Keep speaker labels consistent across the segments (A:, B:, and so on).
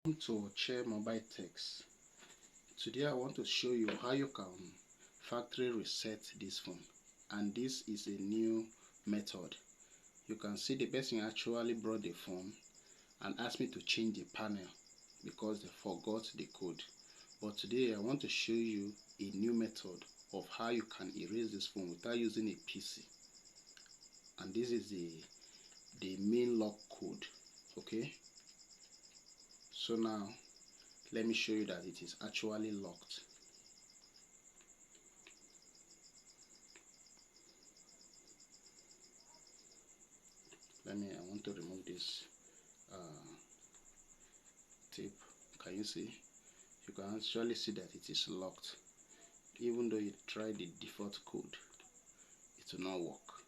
A: Welcome to Chair Mobile Techs. Today I want to show you how you can factory reset this phone, and this is a new method. You can see the person actually brought the phone and asked me to change the panel because they forgot the code. But today I want to show you a new method of how you can erase this phone without using a PC. And this is the main lock code. Okay, so now let me show you that it is actually locked. I want to remove this tape. Can you see? You can actually see that it is locked. Even though you try the default code, it will not work.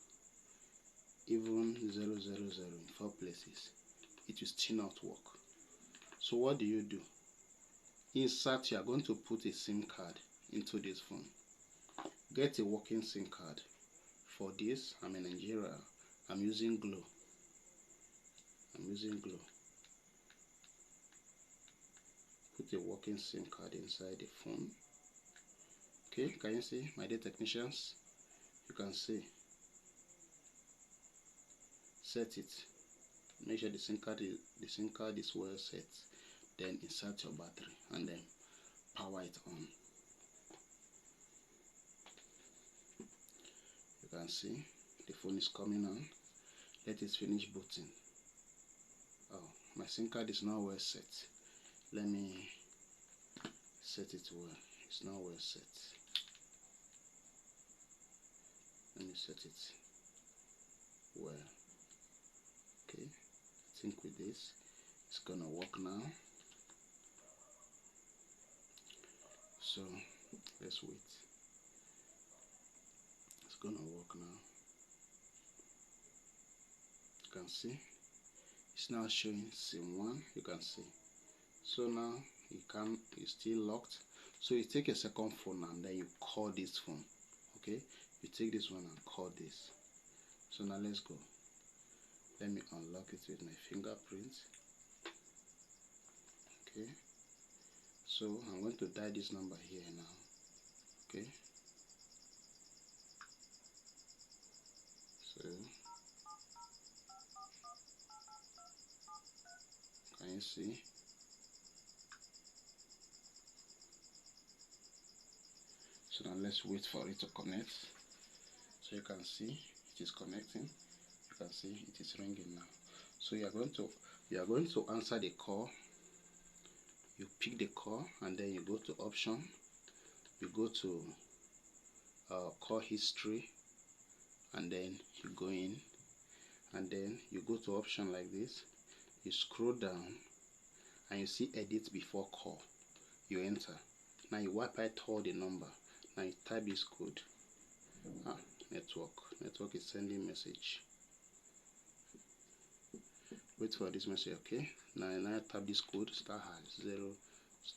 A: Even 000 in 4 places, it will still not work. So what do? Insert, you are going to put a SIM card into this phone. Get a working SIM card. For this, I'm in Nigeria. I'm using Glo. Put a working SIM card inside the phone. Okay, can you see, my dear technicians? You can see. Set it. Make sure the SIM card is well set. Then insert your battery and then power it on. You can see the phone is coming on. Let it finish booting. Oh, my SIM card is not well set. Let me set it well. It's not well set. Let me set it well. Okay, I think with this it's gonna work now. So let's wait. It's gonna work now. You can see it's now showing SIM 1. You can see. So now it's still locked. So you take a second phone and then you call this phone. Okay, you take this one and call this. So now let's go. Let me unlock it with my fingerprint. Okay, so I'm going to dial this number here now. Okay, so can you see? So now let's wait for it to connect. So you can see it is connecting. You can see it is ringing now. So you are going to answer the call. You pick the call and then you go to option. You go to call history and then you go in and then you go to option like this. You scroll down and you see edit before call. You enter. Now you wipe out all the number. Now you type this code. Network is sending message. Wait for this message. Okay, now type this code *# 0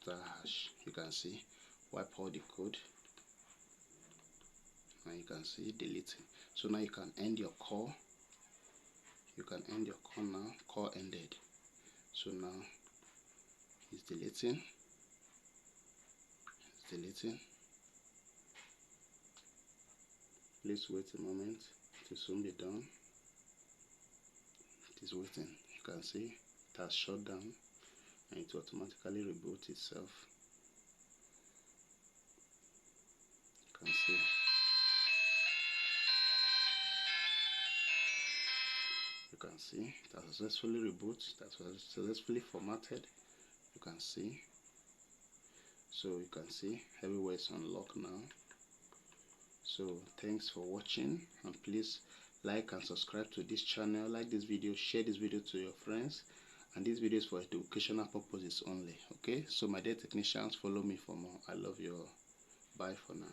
A: *#. You can see, wipe all the code. Now you can see deleting. So now you can end your call. You can end your call now. Call ended. So now it's deleting. Please wait a moment. It will soon be done. It is waiting. You can see it has shut down and it will automatically reboot itself. You can see. You can see it has successfully rebooted. It has successfully formatted. You can see. So you can see everywhere is unlocked now. So thanks for watching, and please like and subscribe to this channel. Like this video, share this video to your friends, and this video is for educational purposes only. Okay, so my dear technicians, follow me for more. I love you all. Bye for now.